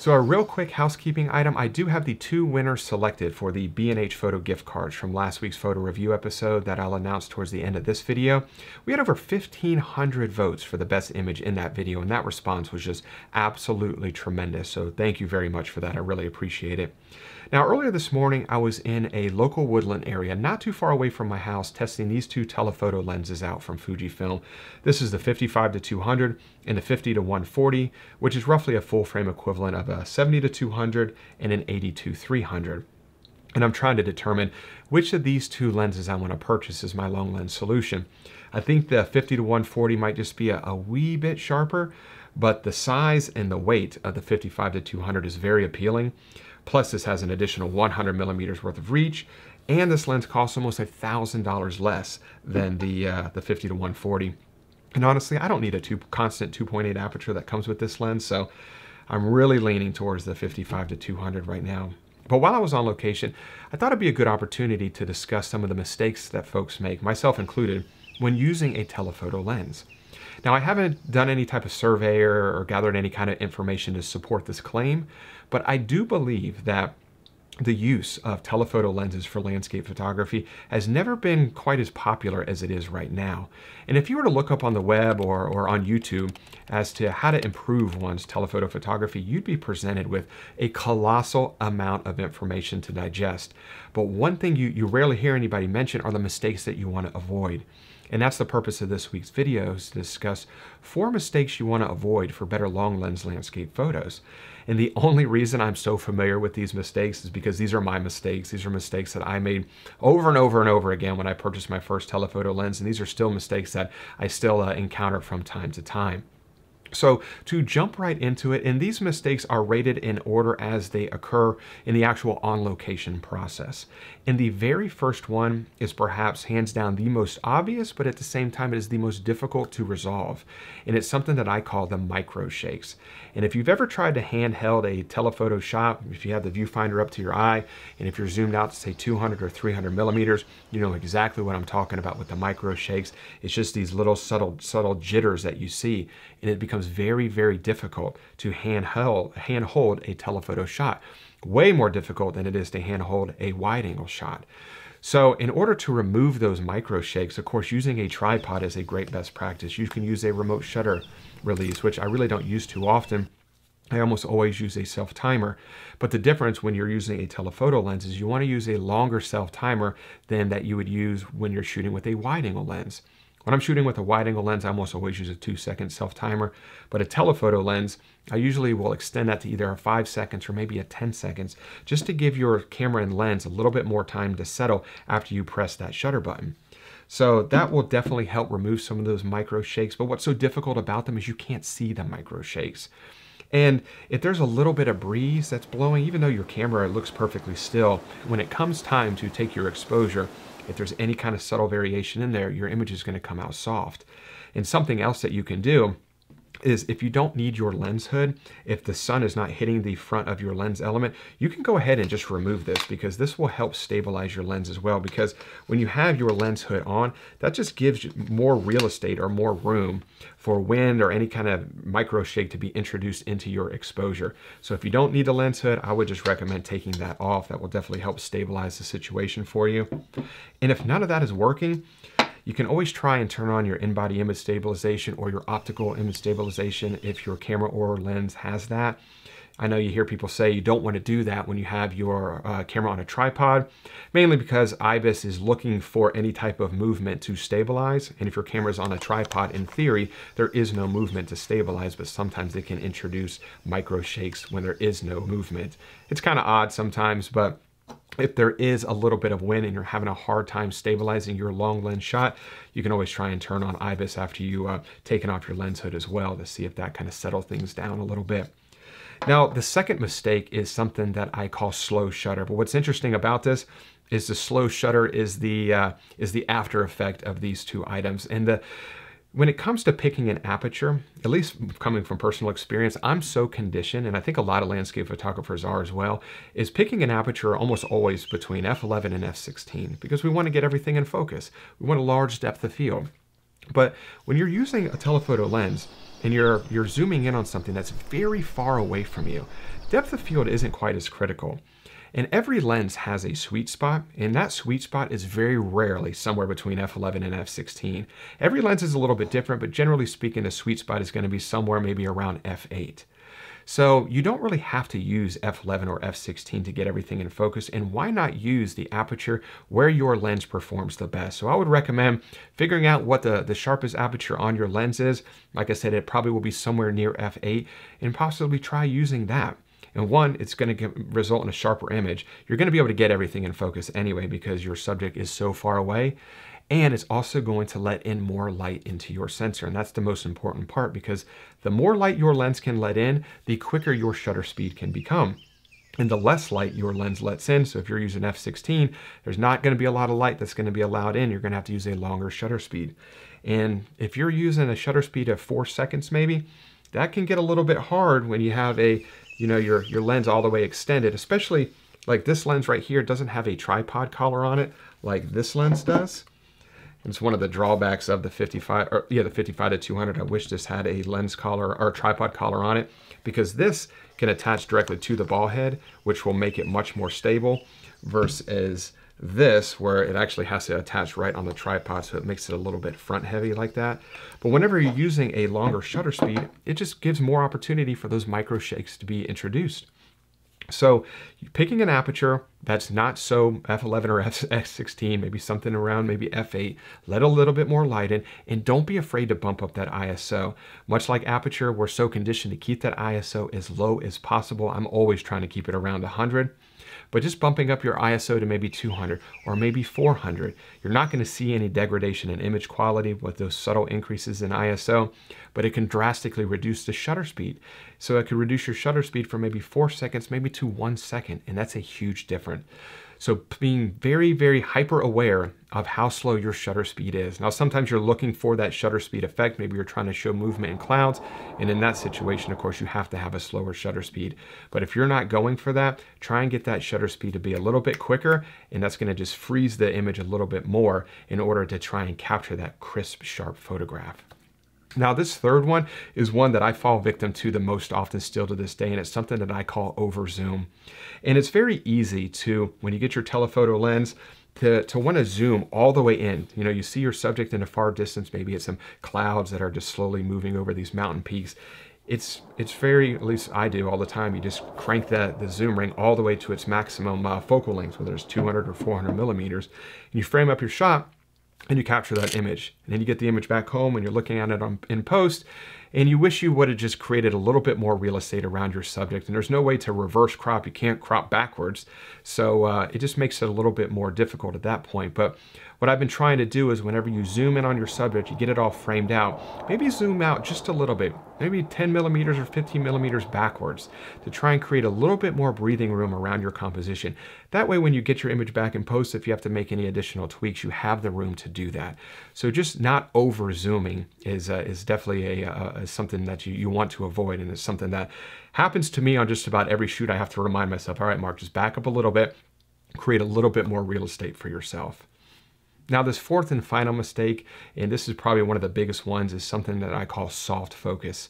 So a real quick housekeeping item, I do have the 2 winners selected for the B&H photo gift cards from last week's photo review episode that I'll announce towards the end of this video. We had over 1,500 votes for the best image in that video, and that response was just absolutely tremendous. So thank you very much for that. I really appreciate it. Now, earlier this morning, I was in a local woodland area not too far away from my house testing these 2 telephoto lenses out from Fujifilm. This is the 55-200 and the 50-140, which is roughly a full frame equivalent of a 70-200 and an 80-300. And I'm trying to determine which of these 2 lenses I want to purchase as my long lens solution. I think the 50-140 might just be a wee bit sharper, but the size and the weight of the 55-200 is very appealing. Plus, this has an additional 100 millimeters worth of reach, and this lens costs almost $1,000 less than the 50-140. And honestly, I don't need a constant 2.8 aperture that comes with this lens, so I'm really leaning towards the 55-200 right now. But while I was on location, I thought it'd be a good opportunity to discuss some of the mistakes that folks make, myself included, when using a telephoto lens. Now, I haven't done any type of survey or gathered any kind of information to support this claim, but I do believe that the use of telephoto lenses for landscape photography has never been quite as popular as it is right now. And if you were to look up on the web or on YouTube as to how to improve one's telephoto photography, you'd be presented with a colossal amount of information to digest. But one thing you rarely hear anybody mention are the mistakes that you want to avoid. And that's the purpose of this week's video, is to discuss 4 mistakes you want to avoid for better long lens landscape photos. And the only reason I'm so familiar with these mistakes is because these are my mistakes. These are mistakes that I made over and over and over again when I purchased my first telephoto lens. And these are still mistakes that I still encounter from time to time. So to jump right into it, and these mistakes are rated in order as they occur in the actual on-location process. And the very first one is perhaps hands down the most obvious, but at the same time it is the most difficult to resolve. And it's something that I call the micro shakes. And if you've ever tried to handheld a telephoto shot, if you have the viewfinder up to your eye, and if you're zoomed out to say 200 or 300 millimeters, you know exactly what I'm talking about with the micro shakes. It's just these little subtle jitters that you see, and it becomes very, very difficult to handhold a telephoto shot. Way more difficult than it is to handhold a wide-angle shot. So in order to remove those micro shakes, of course, using a tripod is a great best practice. You can use a remote shutter release, which I really don't use too often. I almost always use a self-timer. But the difference when you're using a telephoto lens is you want to use a longer self-timer than that you would use when you're shooting with a wide-angle lens. When I'm shooting with a wide-angle lens, I almost always use a 2-second self-timer. But a telephoto lens, I usually will extend that to either a 5 seconds or maybe a 10 seconds, just to give your camera and lens a little bit more time to settle after you press that shutter button. So that will definitely help remove some of those micro shakes. But what's so difficult about them is you can't see the micro shakes. And if there's a little bit of breeze that's blowing, even though your camera looks perfectly still, when it comes time to take your exposure, if there's any kind of subtle variation in there, your image is going to come out soft. And something else that you can do is, if you don't need your lens hood, if the sun is not hitting the front of your lens element, you can go ahead and just remove this, because this will help stabilize your lens as well. Because when you have your lens hood on, that just gives you more real estate or more room for wind or any kind of micro shake to be introduced into your exposure. So if you don't need a lens hood, I would just recommend taking that off. That will definitely help stabilize the situation for you. And if none of that is working, you can always try and turn on your in-body image stabilization or your optical image stabilization if your camera or lens has that. I know you hear people say you don't want to do that when you have your camera on a tripod, mainly because IBIS is looking for any type of movement to stabilize. And if your camera is on a tripod, in theory, there is no movement to stabilize, but sometimes they can introduce micro shakes when there is no movement. It's kind of odd sometimes, but if there is a little bit of wind and you're having a hard time stabilizing your long lens shot, you can always try and turn on IBIS after you taken off your lens hood as well, to see if that kind of settles things down a little bit. Now, the second mistake is something that I call slow shutter. But what's interesting about this is the slow shutter is the after effect of these 2 items. And when it comes to picking an aperture, at least coming from personal experience, I'm so conditioned, and I think a lot of landscape photographers are as well, is picking an aperture almost always between f11 and f16, because we want to get everything in focus. We want a large depth of field. But when you're using a telephoto lens, and you're zooming in on something that's very far away from you, depth of field isn't quite as critical. And every lens has a sweet spot, and that sweet spot is very rarely somewhere between f11 and f16. Every lens is a little bit different, but generally speaking, the sweet spot is going to be somewhere maybe around f8. So you don't really have to use f11 or f16 to get everything in focus, and why not use the aperture where your lens performs the best? So I would recommend figuring out what the sharpest aperture on your lens is. Like I said, it probably will be somewhere near f8, and possibly try using that. And one, it's going to result in a sharper image. You're going to be able to get everything in focus anyway because your subject is so far away. And it's also going to let in more light into your sensor. And that's the most important part, because the more light your lens can let in, the quicker your shutter speed can become. And the less light your lens lets in, so if you're using f16, there's not going to be a lot of light that's going to be allowed in. You're going to have to use a longer shutter speed. And if you're using a shutter speed of 4 seconds maybe, that can get a little bit hard when you have your lens all the way extended, especially like this lens right here doesn't have a tripod collar on it like this lens does. It's one of the drawbacks of the 55, the 55 to 200. I wish this had a lens collar or tripod collar on it, because this can attach directly to the ball head, which will make it much more stable, versus this where it actually has to attach right on the tripod, so it makes it a little bit front heavy like that. But whenever you're using a longer shutter speed, it just gives more opportunity for those micro shakes to be introduced. So picking an aperture that's not so f11 or f16, maybe something around maybe f8, let a little bit more light in, and don't be afraid to bump up that ISO. Much like aperture, we're so conditioned to keep that ISO as low as possible. I'm always trying to keep it around 100. But just bumping up your ISO to maybe 200 or maybe 400, you're not going to see any degradation in image quality with those subtle increases in ISO, but it can drastically reduce the shutter speed. So it could reduce your shutter speed from maybe 4 seconds, maybe to 1 second, and that's a huge difference. So being very, very hyper aware of how slow your shutter speed is. Now, sometimes you're looking for that shutter speed effect. Maybe you're trying to show movement in clouds. And in that situation, of course, you have to have a slower shutter speed. But if you're not going for that, try and get that shutter speed to be a little bit quicker. And that's going to just freeze the image a little bit more in order to try and capture that crisp, sharp photograph. Now, this third one is one that I fall victim to the most often still to this day, and it's something that I call over zoom. And it's very easy to, when you get your telephoto lens, to want to zoom all the way in. You know, you see your subject in a far distance, maybe it's some clouds that are just slowly moving over these mountain peaks. It's very, at least I do all the time, you just crank the zoom ring all the way to its maximum focal length, whether it's 200 or 400 millimeters, and you frame up your shot, and you capture that image. And then you get the image back home and you're looking at it in post, and you wish you would have just created a little bit more real estate around your subject. And there's no way to reverse crop. You can't crop backwards. So it just makes it a little bit more difficult at that point. But what I've been trying to do is whenever you zoom in on your subject, you get it all framed out, maybe zoom out just a little bit, maybe 10 millimeters or 15 millimeters backwards, to try and create a little bit more breathing room around your composition. That way, when you get your image back in post, if you have to make any additional tweaks, you have the room to do that. So just not over zooming is definitely something that you want to avoid. And it's something that happens to me on just about every shoot. I have to remind myself, all right, Mark, just back up a little bit, create a little bit more real estate for yourself. Now, this fourth and final mistake, and this is probably one of the biggest ones, is something that I call soft focus.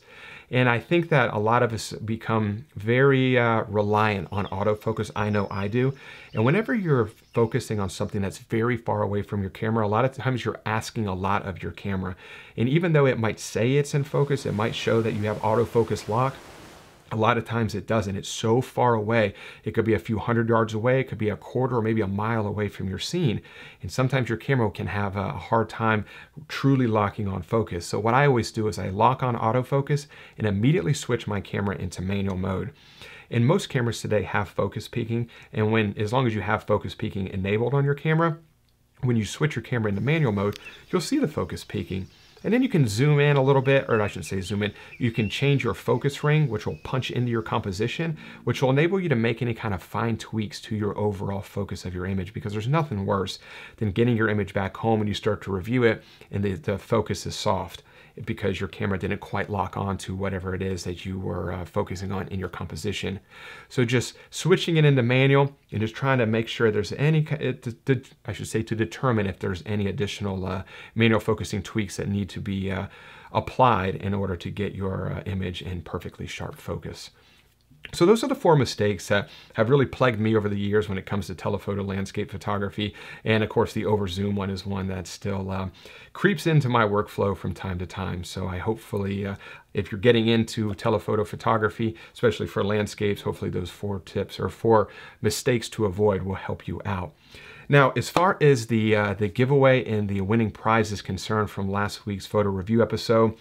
And I think that a lot of us become very reliant on autofocus. I know I do. And whenever you're focusing on something that's very far away from your camera, a lot of times you're asking a lot of your camera. And even though it might say it's in focus, it might show that you have autofocus lock, a lot of times it doesn't. It's so far away. It could be a few hundred yards away. It could be a quarter or maybe a mile away from your scene. And sometimes your camera can have a hard time truly locking on focus. So what I always do is I lock on autofocus and immediately switch my camera into manual mode. And most cameras today have focus peaking. And as long as you have focus peaking enabled on your camera, when you switch your camera into manual mode, you'll see the focus peaking. And then you can zoom in a little bit, or I shouldn't say zoom in, you can change your focus ring, which will punch into your composition, which will enable you to make any kind of fine tweaks to your overall focus of your image, because there's nothing worse than getting your image back home and you start to review it and the focus is soft. because your camera didn't quite lock on to whatever it is that you were focusing on in your composition. So just switching it into manual and just trying to make sure there's any, I should say, to determine if there's any additional manual focusing tweaks that need to be applied in order to get your image in perfectly sharp focus. So those are the 4 mistakes that have really plagued me over the years when it comes to telephoto landscape photography. And of course, the over zoom one is one that still creeps into my workflow from time to time. So I hopefully, if you're getting into telephoto photography, especially for landscapes, hopefully those 4 tips or 4 mistakes to avoid will help you out. Now, as far as the giveaway and the winning prize is concerned from last week's photo review episode,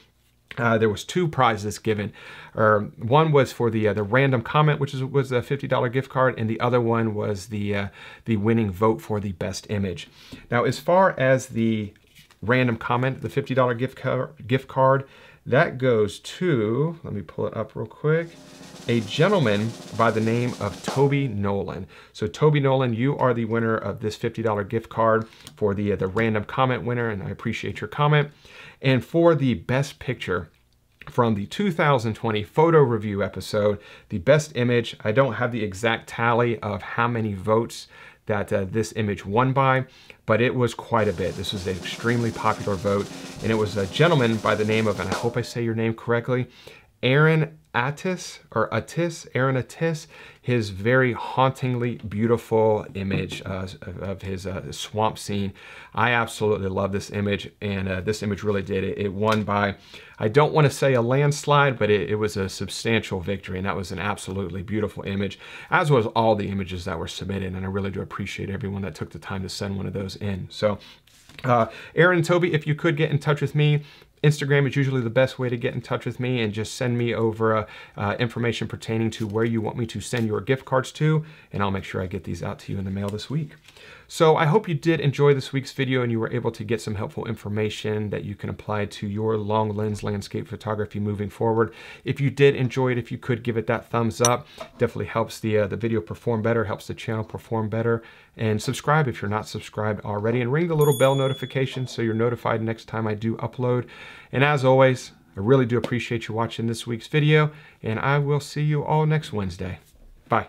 there was 2 prizes given. One was for the random comment, which was a $50 gift card, and the other one was the winning vote for the best image. Now, as far as the random comment, the $50 gift card, that goes to, let me pull it up real quick, a gentleman by the name of Toby Nolan. So Toby Nolan, you are the winner of this $50 gift card for the random comment winner, and I appreciate your comment. And for the best picture from the 2020 photo review episode, the best image, I don't have the exact tally of how many votes that this image won by, but it was quite a bit. This was an extremely popular vote, and it was a gentleman by the name of, and I hope I say your name correctly, Aaron Attis, Aaron Attis, his very hauntingly beautiful image of his swamp scene. I absolutely love this image, and this image really did it. It won by, I don't want to say a landslide, but it was a substantial victory, and that was an absolutely beautiful image, as was all the images that were submitted, and I really do appreciate everyone that took the time to send one of those in. So Aaron and Toby, if you could get in touch with me, Instagram is usually the best way to get in touch with me, and just send me over information pertaining to where you want me to send your gift cards to, and I'll make sure I get these out to you in the mail this week. So I hope you did enjoy this week's video and you were able to get some helpful information that you can apply to your long lens landscape photography moving forward. If you did enjoy it, if you could give it that thumbs up, definitely helps the video perform better, helps the channel perform better. And subscribe if you're not subscribed already, and ring the little bell notification so you're notified next time I do upload. And as always, I really do appreciate you watching this week's video, and I will see you all next Wednesday. Bye.